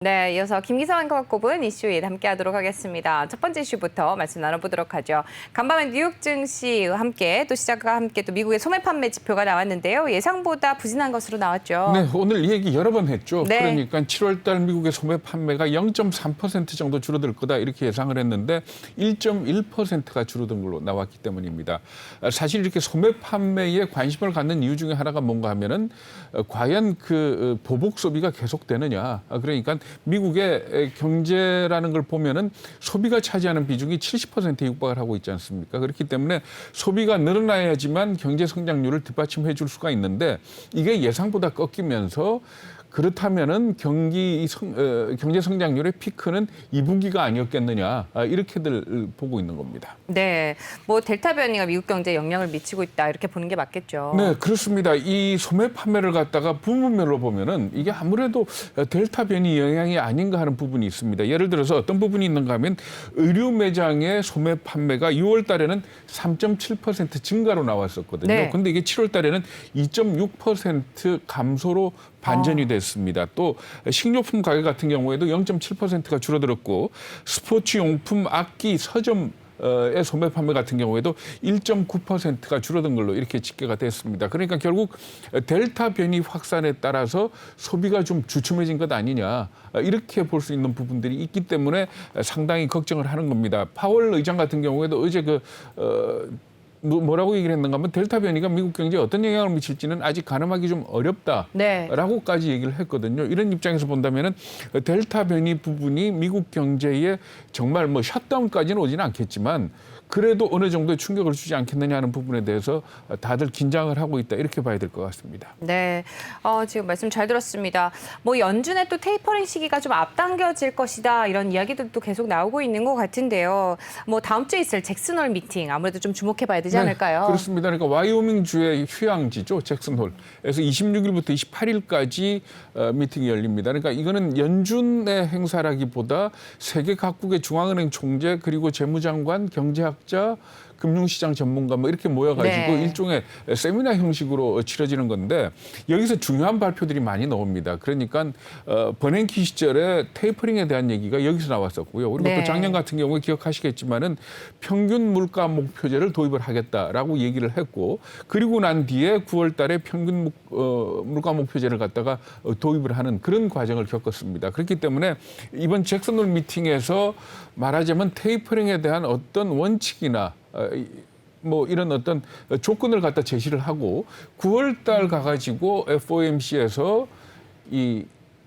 네, 이어서 김기성 앵커가 꼽은 이슈 함께하도록 하겠습니다. 첫 번째 이슈부터 말씀 나눠보도록 하죠. 간밤에 뉴욕 증시와 함께 또 시작과 함께 또 미국의 소매 판매 지표가 나왔는데요. 예상보다 부진한 것으로 나왔죠. 네, 오늘 이 얘기 여러 번 했죠. 네. 그러니까 7월 달 미국의 소매 판매가 0.3% 정도 줄어들 거다 이렇게 예상을 했는데 1.1%가 줄어든 걸로 나왔기 때문입니다. 사실 이렇게 소매 판매에 관심을 갖는 이유 중에 하나가 뭔가 하면은 과연 그 보복 소비가 계속되느냐. 그러니까 미국의 경제라는 걸 보면은 소비가 차지하는 비중이 70%에 육박을 하고 있지 않습니까? 그렇기 때문에 소비가 늘어나야지만 경제 성장률을 뒷받침해 줄 수가 있는데 이게 예상보다 꺾이면서 그렇다면은 경제 성장률의 피크는 2분기가 아니었겠느냐 이렇게들 보고 있는 겁니다. 네, 뭐 델타 변이가 미국 경제에 영향을 미치고 있다 이렇게 보는 게 맞겠죠. 네, 그렇습니다. 이 소매 판매를 갖다가 부분별로 보면은 이게 아무래도 델타 변이 영향이 아닌가 하는 부분이 있습니다. 예를 들어서 어떤 부분이 있는가 하면 의류 매장의 소매 판매가 6월 달에는 3.7% 증가로 나왔었거든요. 네. 근데 이게 7월 달에는 2.6% 감소로 반전이 됐습니다. 또 식료품 가격 같은 경우에도 0.7%가 줄어들었고 스포츠 용품, 악기, 서점 의 소매 판매 같은 경우에도 1.9%가 줄어든 걸로 이렇게 집계가 됐습니다. 그러니까 결국 델타 변이 확산에 따라서 소비가 좀 주춤해진 것 아니냐 이렇게 볼 수 있는 부분들이 있기 때문에 상당히 걱정을 하는 겁니다. 파월 의장 같은 경우에도 어제 뭐라고 얘기를 했는가 하면 델타 변이가 미국 경제에 어떤 영향을 미칠지는 아직 가늠하기 좀 어렵다라고까지 얘기를 했거든요. 이런 입장에서 본다면은 델타 변이 부분이 미국 경제에 정말 뭐 셧다운까지는 오지는 않겠지만 그래도 어느 정도의 충격을 주지 않겠느냐 하는 부분에 대해서 다들 긴장을 하고 있다 이렇게 봐야 될 것 같습니다. 네, 지금 말씀 잘 들었습니다. 뭐 연준의 또 테이퍼링 시기가 좀 앞당겨질 것이다 이런 이야기들도 계속 나오고 있는 것 같은데요. 뭐 다음 주에 있을 잭슨홀 미팅 아무래도 좀 주목해봐야 되지 않을까요? 네, 그렇습니다. 그러니까 와이오밍 주의 휴양지죠, 잭슨홀에서 26일부터 28일까지 미팅이 열립니다. 그러니까 이거는 연준의 행사라기보다 세계 각국의 중앙은행 총재 그리고 재무장관, 경제학 자, 금융시장 전문가 뭐 이렇게 모여가지고 네. 일종의 세미나 형식으로 치러지는 건데 여기서 중요한 발표들이 많이 나옵니다. 그러니까 버냉키 시절에 테이퍼링에 대한 얘기가 여기서 나왔었고요. 그리고 네. 또 작년 같은 경우에 기억하시겠지만은 평균 물가 목표제를 도입을 하겠다라고 얘기를 했고 그리고 난 뒤에 9월 달에 평균 물가 목표제를 갖다가 도입을 하는 그런 과정을 겪었습니다. 그렇기 때문에 이번 잭슨홀 미팅에서 말하자면 테이퍼링에 대한 어떤 원칙이나 뭐 이런 어떤 조건을 갖다 제시를 하고 9월 달 가가지고 FOMC에서 이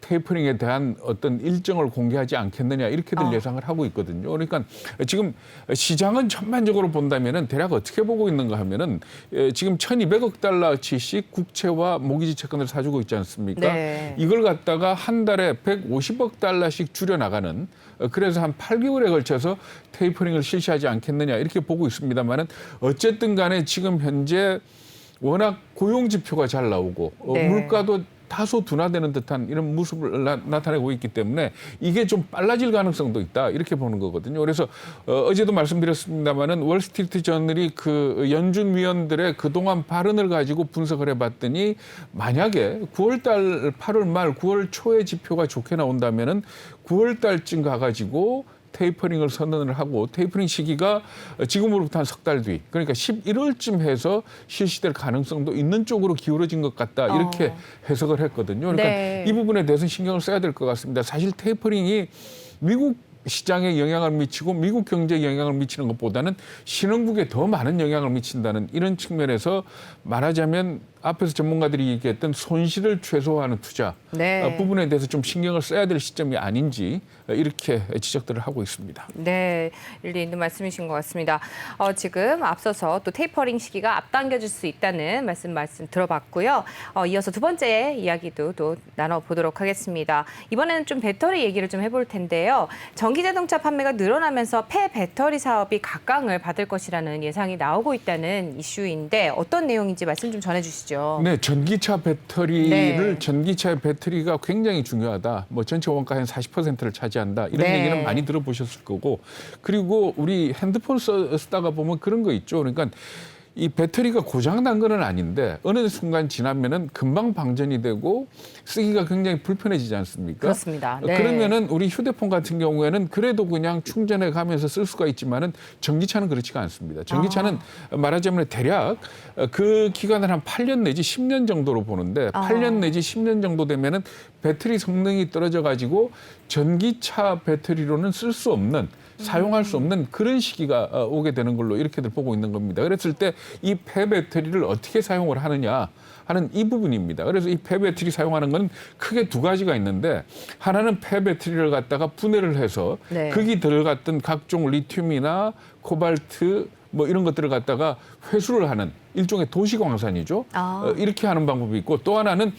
테이퍼링에 대한 어떤 일정을 공개하지 않겠느냐 이렇게들 예상을 하고 있거든요. 그러니까 지금 시장은 전반적으로 본다면은 대략 어떻게 보고 있는가 하면은 지금 1,200억 달러치씩 국채와 모기지 채권을 사주고 있지 않습니까? 네. 이걸 갖다가 한 달에 150억 달러씩 줄여 나가는 그래서 한 8개월에 걸쳐서 테이퍼링을 실시하지 않겠느냐 이렇게 보고 있습니다만은 어쨌든 간에 지금 현재 워낙 고용 지표가 잘 나오고 네. 물가도 다소 둔화되는 듯한 이런 모습을 나타내고 있기 때문에 이게 좀 빨라질 가능성도 있다 이렇게 보는 거거든요. 그래서 어제도 말씀드렸습니다마는 월스트리트 저널이 그 연준 위원들의 그동안 발언을 가지고 분석을 해봤더니 만약에 9월 달 8월 말 9월 초에 지표가 좋게 나온다면은 9월 달쯤 가가지고 테이퍼링을 선언을 하고 테이퍼링 시기가 지금으로부터 한 석 달 뒤 그러니까 11월쯤 해서 실시될 가능성도 있는 쪽으로 기울어진 것 같다 이렇게 해석을 했거든요. 그러니까 네. 이 부분에 대해서 신경을 써야 될 것 같습니다. 사실 테이퍼링이 미국 시장에 영향을 미치고 미국 경제에 영향을 미치는 것보다는 신흥국에 더 많은 영향을 미친다는 이런 측면에서 말하자면 앞에서 전문가들이 얘기했던 손실을 최소화하는 투자 네. 부분에 대해서 좀 신경을 써야 될 시점이 아닌지 이렇게 지적들을 하고 있습니다. 네, 일리 있는 말씀이신 것 같습니다. 지금 앞서서 또 테이퍼링 시기가 앞당겨질 수 있다는 말씀 들어봤고요. 이어서 두 번째 이야기도 또 나눠보도록 하겠습니다. 이번에는 좀 배터리 얘기를 좀 해볼 텐데요. 전기자동차 판매가 늘어나면서 폐배터리 사업이 각광을 받을 것이라는 예상이 나오고 있다는 이슈인데 어떤 내용인지 말씀 좀 전해주시죠. 네, 전기차의 배터리가 굉장히 중요하다. 뭐 전체 원가 한 40%를 차지한다. 이런 네. 얘기는 많이 들어보셨을 거고. 그리고 우리 핸드폰 쓰다가 보면 그런 거 있죠. 그러니까 이 배터리가 고장난 건 아닌데 어느 순간 지나면은 금방 방전이 되고 쓰기가 굉장히 불편해지지 않습니까? 그렇습니다. 네. 그러면은 우리 휴대폰 같은 경우에는 그래도 그냥 충전해 가면서 쓸 수가 있지만은 전기차는 그렇지가 않습니다. 전기차는 말하자면 대략 그 기간을 한 8년 내지 10년 정도로 보는데 8년 내지 10년 정도 되면은 배터리 성능이 떨어져 가지고 전기차 배터리로는 쓸 수 없는 사용할 수 없는 그런 시기가 오게 되는 걸로 이렇게들 보고 있는 겁니다. 그랬을 때 이 폐배터리를 어떻게 사용을 하느냐 하는 이 부분입니다. 그래서 이 폐배터리 사용하는 건 크게 두 가지가 있는데 하나는 폐배터리를 갖다가 분해를 해서 네. 거기 들어갔던 각종 리튬이나 코발트 뭐 이런 것들을 갖다가 회수를 하는 일종의 도시광산이죠. 이렇게 하는 방법이 있고 또 하나는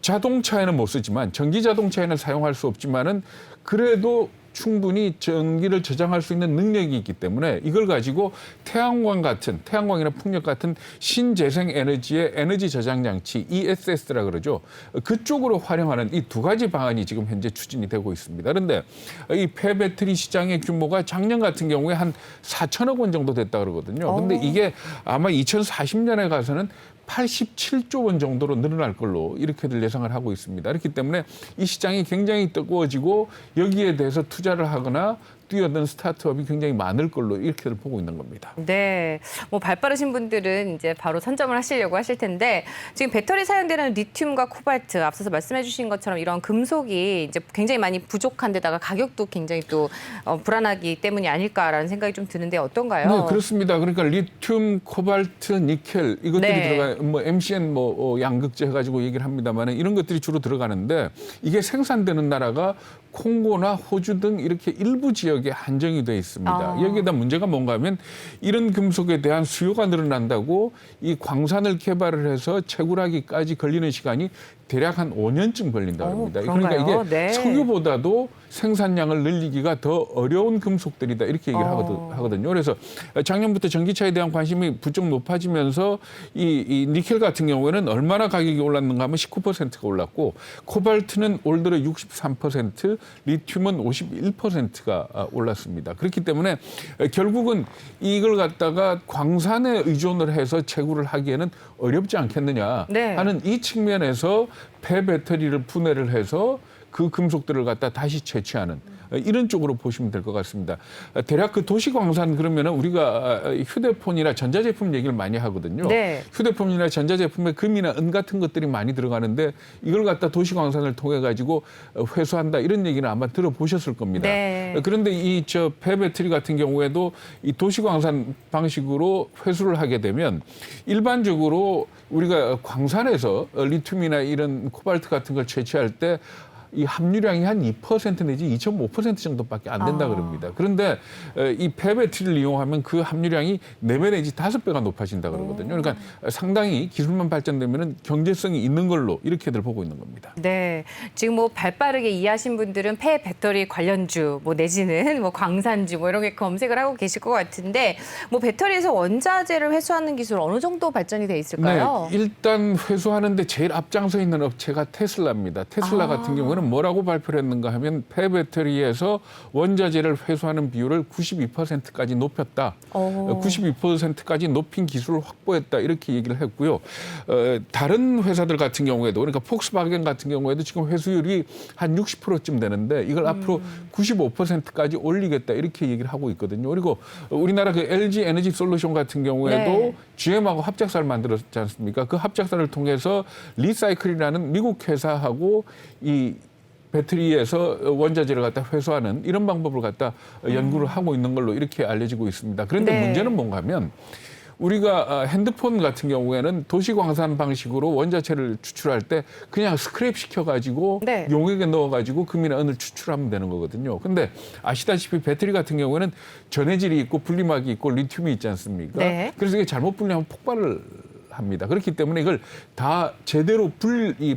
자동차에는 못 쓰지만 전기 자동차에는 사용할 수 없지만은 그래도 충분히 전기를 저장할 수 있는 능력이 있기 때문에 이걸 가지고 태양광이나 풍력 같은 신재생 에너지의 에너지 저장 장치 ESS라 그러죠. 그쪽으로 활용하는 이 두 가지 방안이 지금 현재 추진이 되고 있습니다. 그런데 이 폐배터리 시장의 규모가 작년 같은 경우에 한 4천억 원 정도 됐다 그러거든요. 근데 이게 아마 2040년에 가서는 87조 원 정도로 늘어날 걸로 이렇게들 예상을 하고 있습니다. 그렇기 때문에 이 시장이 굉장히 뜨거워지고 여기에 대해서 투자를 하거나 뛰어든 스타트업이 굉장히 많을 걸로 이렇게들 보고 있는 겁니다. 네, 뭐 발 빠르신 분들은 이제 바로 선점을 하시려고 하실 텐데 지금 배터리 사용되는 리튬과 코발트 앞서서 말씀해주신 것처럼 이런 금속이 이제 굉장히 많이 부족한 데다가 가격도 굉장히 또 불안하기 때문이 아닐까라는 생각이 좀 드는데 어떤가요? 네, 그렇습니다. 그러니까 리튬, 코발트, 니켈 이것들이 네. 들어가 뭐 MCN 뭐 양극재 해가지고 얘기를 합니다만 이런 것들이 주로 들어가는데 이게 생산되는 나라가 콩고나 호주 등 이렇게 일부 지역에 한정이 돼 있습니다. 여기에다 문제가 뭔가 하면 이런 금속에 대한 수요가 늘어난다고 이 광산을 개발을 해서 채굴하기까지 걸리는 시간이 대략 한 5년쯤 걸린다고 합니다. 그러니까 이게 네. 석유보다도 생산량을 늘리기가 더 어려운 금속들이다 이렇게 얘기를 하거든요. 그래서 작년부터 전기차에 대한 관심이 부쩍 높아지면서 이 니켈 같은 경우에는 얼마나 가격이 올랐는가 하면 19%가 올랐고 코발트는 올 들어 63%, 리튬은 51%가 올랐습니다. 그렇기 때문에 결국은 이걸 갖다가 광산에 의존을 해서 채굴을 하기에는 어렵지 않겠느냐 하는 이 측면에서 폐배터리를 분해를 해서 그 금속들을 갖다 다시 채취하는 이런 쪽으로 보시면 될 것 같습니다. 대략 그 도시광산 그러면은 우리가 휴대폰이나 전자제품 얘기를 많이 하거든요. 네. 휴대폰이나 전자제품에 금이나 은 같은 것들이 많이 들어가는데 이걸 갖다 도시광산을 통해 가지고 회수한다 이런 얘기는 아마 들어보셨을 겁니다. 네. 그런데 이 폐배터리 같은 경우에도 이 도시광산 방식으로 회수를 하게 되면 일반적으로 우리가 광산에서 리튬이나 이런 코발트 같은 걸 채취할 때 이 함유량이 한 2% 내지 2.5% 정도밖에 안 된다 그럽니다. 그런데 이 폐배터리를 이용하면 그 함유량이 4배 내지 5배가 높아진다 그러거든요. 그러니까 상당히 기술만 발전되면 경제성이 있는 걸로 이렇게들 보고 있는 겁니다. 네, 지금 뭐 발빠르게 이해하신 분들은 폐배터리 관련주, 뭐 내지는 뭐 광산주, 뭐 이런 게 검색을 하고 계실 것 같은데, 뭐 배터리에서 원자재를 회수하는 기술 어느 정도 발전이 돼 있을까요? 네, 일단 회수하는데 제일 앞장서 있는 업체가 테슬라입니다. 테슬라 같은 경우는 뭐라고 발표를 했는가 하면 폐배터리에서 원자재를 회수하는 비율을 92%까지 높였다. 92%까지 높인 기술을 확보했다. 이렇게 얘기를 했고요. 다른 회사들 같은 경우에도 그러니까 폭스바겐 같은 경우에도 지금 회수율이 한 60%쯤 되는데 이걸 앞으로 95%까지 올리겠다. 이렇게 얘기를 하고 있거든요. 그리고 우리나라 그 LG 에너지 솔루션 같은 경우에도 GM하고 합작사를 만들었지 않습니까? 그 합작사를 통해서 리사이클이라는 미국 회사하고 이 배터리에서 원자재를 갖다 회수하는 이런 방법을 갖다 연구를 하고 있는 걸로 이렇게 알려지고 있습니다. 그런데 문제는 뭔가 하면 우리가 핸드폰 같은 경우에는 도시광산 방식으로 원자재를 추출할 때 그냥 스크랩 시켜가지고 용액에 넣어가지고 금이나 은을 추출하면 되는 거거든요. 근데 아시다시피 배터리 같은 경우에는 전해질이 있고 분리막이 있고 리튬이 있지 않습니까? 그래서 이게 잘못 분리하면 폭발을 합니다. 그렇기 때문에 이걸 다 제대로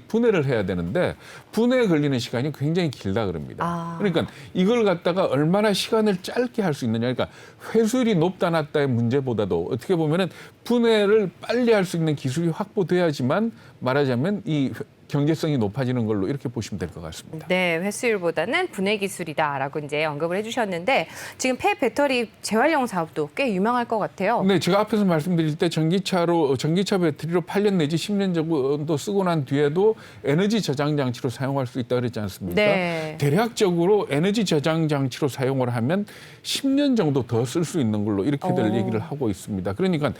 분해를 해야 되는데 분해에 걸리는 시간이 굉장히 길다 그럽니다. 그러니까 이걸 갖다가 얼마나 시간을 짧게 할 수 있느냐. 그러니까 회수율이 높다 낮다의 문제보다도 어떻게 보면은 분해를 빨리 할 수 있는 기술이 확보돼야지만 말하자면 이 경제성이 높아지는 걸로 이렇게 보시면 될 것 같습니다. 네, 회수율보다는 분해 기술이다라고 이제 언급을 해주셨는데 지금 폐배터리 재활용 사업도 꽤 유명할 것 같아요. 네, 제가 앞에서 말씀드릴 때 전기차 배터리로 8년 내지 10년 정도 쓰고 난 뒤에도 에너지 저장 장치로 사용할 수 있다 그랬지 않습니까? 네. 대략적으로 에너지 저장 장치로 사용을 하면 10년 정도 더 쓸 수 있는 걸로 이렇게들 얘기를 하고 있습니다. 그러니까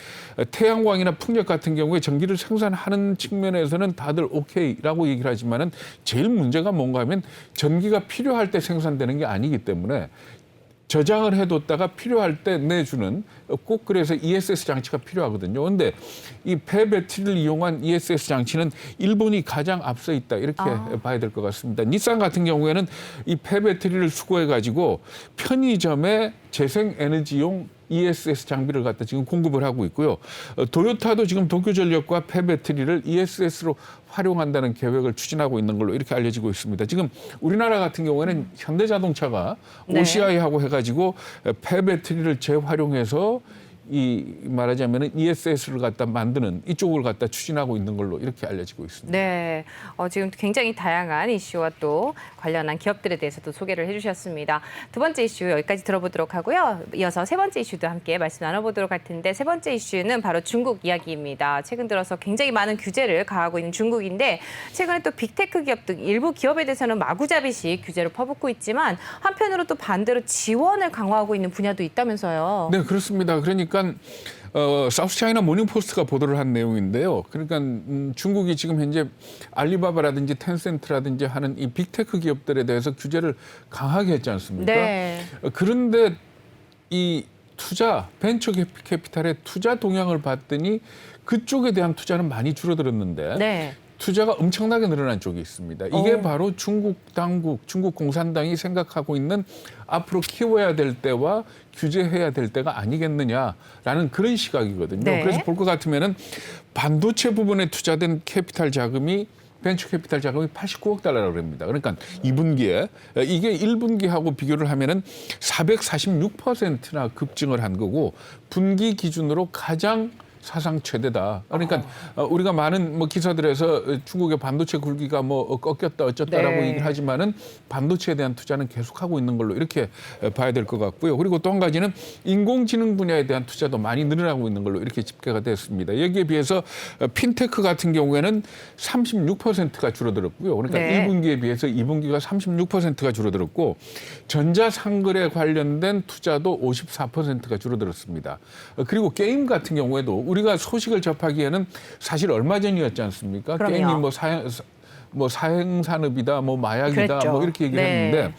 태양광이나 풍력 같은 경우에 전기를 생산하는 측면에서는 다들 오케이라고 얘기를 하지만은 제일 문제가 뭔가 하면 전기가 필요할 때 생산되는 게 아니기 때문에 저장을 해뒀다가 필요할 때 내주는 꼭 그래서 ESS 장치가 필요하거든요. 그런데 이 폐배터리를 이용한 ESS 장치는 일본이 가장 앞서 있다 이렇게 봐야 될 것 같습니다. 닛산 같은 경우에는 이 폐배터리를 수거해가지고 편의점에 재생에너지용 ESS 장비를 갖다 지금 공급을 하고 있고요. 도요타도 지금 도쿄전력과 폐배터리를 ESS로 활용한다는 계획을 추진하고 있는 걸로 이렇게 알려지고 있습니다. 지금 우리나라 같은 경우에는 현대자동차가 네. OCI하고 해가지고 폐배터리를 재활용해서 이 말하자면은 ESS를 갖다 만드는 이쪽을 갖다 추진하고 있는 걸로 이렇게 알려지고 있습니다. 네, 지금 굉장히 다양한 이슈와 또 관련한 기업들에 대해서도 소개를 해주셨습니다. 두 번째 이슈 여기까지 들어보도록 하고요. 이어서 세 번째 이슈도 함께 말씀 나눠보도록 할 텐데 세 번째 이슈는 바로 중국 이야기입니다. 최근 들어서 굉장히 많은 규제를 가하고 있는 중국인데 최근에 또 빅테크 기업 등 일부 기업에 대해서는 마구잡이식 규제를 퍼붓고 있지만 한편으로 또 반대로 지원을 강화하고 있는 분야도 있다면서요. 네, 그렇습니다. 그러니까 사우스차이나 모닝포스트가 보도를 한 내용인데요. 그러니까 중국이 지금 현재 알리바바라든지 텐센트라든지 하는 이 빅테크 기업들에 대해서 규제를 강하게 했지 않습니까? 네. 그런데 이 벤처 캐피탈의 투자 동향을 봤더니 그쪽에 대한 투자는 많이 줄어들었는데 네. 투자가 엄청나게 늘어난 쪽이 있습니다. 이게 바로 중국 공산당이 생각하고 있는 앞으로 키워야 될 때와 규제해야 될 때가 아니겠느냐라는 그런 시각이거든요. 네. 그래서 볼 것 같으면은 반도체 부분에 투자된 벤처 캐피탈 자금이 89억 달러라고 합니다. 그러니까 2분기에 이게 1분기하고 비교를 하면은 446%나 급증을 한 거고 분기 기준으로 가장 사상 최대다. 그러니까 우리가 많은 기사들에서 중국의 반도체 굴기가 꺾였다 어쩌다라고 네. 얘기를 하지만은 반도체에 대한 투자는 계속하고 있는 걸로 이렇게 봐야 될 것 같고요. 그리고 또 한 가지는 인공지능 분야에 대한 투자도 많이 늘어나고 있는 걸로 이렇게 집계가 됐습니다. 여기에 비해서 핀테크 같은 경우에는 36%가 줄어들었고요. 그러니까 네. 1분기에 비해서 2분기가 36%가 줄어들었고 전자상거래 관련된 투자도 54%가 줄어들었습니다. 그리고 게임 같은 경우에도 우리가 소식을 접하기에는 사실 얼마 전이었지 않습니까? 그럼요. 게임이 사행산업이다, 마약이다, 그랬죠. 이렇게 얘기를 네. 했는데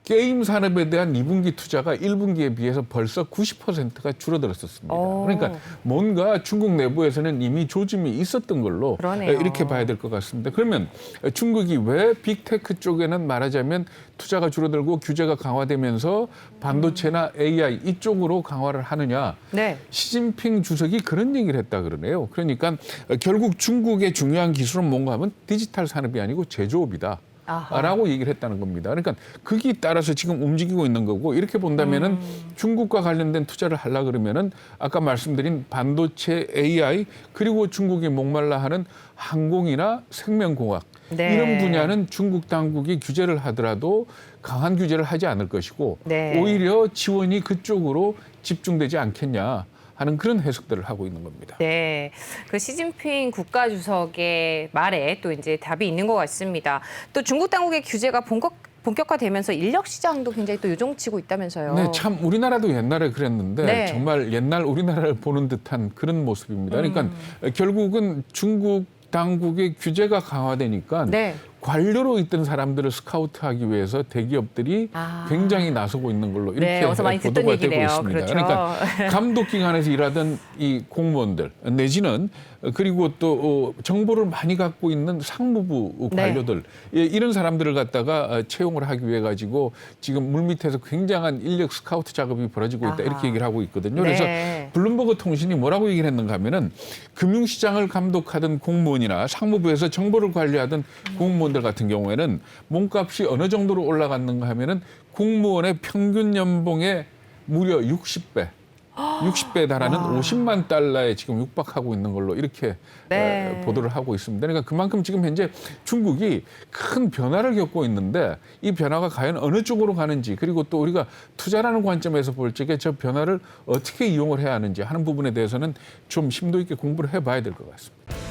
게임 산업에 대한 2분기 투자가 1분기에 비해서 벌써 90%가 줄어들었었습니다. 그러니까 뭔가 중국 내부에서는 이미 조짐이 있었던 걸로 그러네요. 이렇게 봐야 될 것 같습니다. 그러면 중국이 왜 빅테크 쪽에는 말하자면 투자가 줄어들고 규제가 강화되면서 반도체나 AI 이쪽으로 강화를 하느냐. 네. 시진핑 주석이 그런 얘기를 했다 그러네요. 그러니까 결국 중국의 중요한 기술은 뭔가 하면 디지털 산업이 아니고 제조업이다. 아하. 라고 얘기를 했다는 겁니다. 그러니까 거기에 따라서 지금 움직이고 있는 거고 이렇게 본다면은 중국과 관련된 투자를 하려 그러면은 아까 말씀드린 반도체, AI 그리고 중국이 목말라 하는 항공이나 생명공학 네. 이런 분야는 중국 당국이 규제를 하더라도 강한 규제를 하지 않을 것이고 네. 오히려 지원이 그쪽으로 집중되지 않겠냐. 하는 그런 해석들을 하고 있는 겁니다. 네, 그 시진핑 국가주석의 말에 또 이제 답이 있는 것 같습니다. 또 중국 당국의 규제가 본격화되면서 인력 시장도 굉장히 또 요동치고 있다면서요. 네, 참 우리나라도 옛날에 그랬는데 네. 정말 옛날 우리나라를 보는 듯한 그런 모습입니다. 그러니까 결국은 중국 당국의 규제가 강화되니까 네. 관료로 있던 사람들을 스카우트하기 위해서 대기업들이 굉장히 나서고 있는 걸로 이렇게 네, 어서 많이 듣던 보도가 되고 얘기네요. 있습니다. 그렇죠. 그러니까 감독기관에서 일하던 이 공무원들 내지는 그리고 또 정보를 많이 갖고 있는 상무부 관료들 이런 사람들을 갖다가 채용을 하기 위해 가지고 지금 물밑에서 굉장한 인력 스카우트 작업이 벌어지고 있다 이렇게 얘기를 하고 있거든요. 그래서 네. 블룸버그 통신이 뭐라고 얘기를 했는가 하면은 금융시장을 감독하던 공무원이나 상무부에서 정보를 관리하던 공무원들 같은 경우에는 몸값이 어느 정도로 올라갔는가 하면은 공무원의 평균 연봉의 무려 60배. 60배에 달하는 50만 달러에 지금 육박하고 있는 걸로 이렇게 네. 보도를 하고 있습니다. 그러니까 그만큼 지금 현재 중국이 큰 변화를 겪고 있는데 이 변화가 과연 어느 쪽으로 가는지 그리고 또 우리가 투자라는 관점에서 볼 적에 저 변화를 어떻게 이용을 해야 하는지 하는 부분에 대해서는 좀 심도 있게 공부를 해봐야 될 것 같습니다.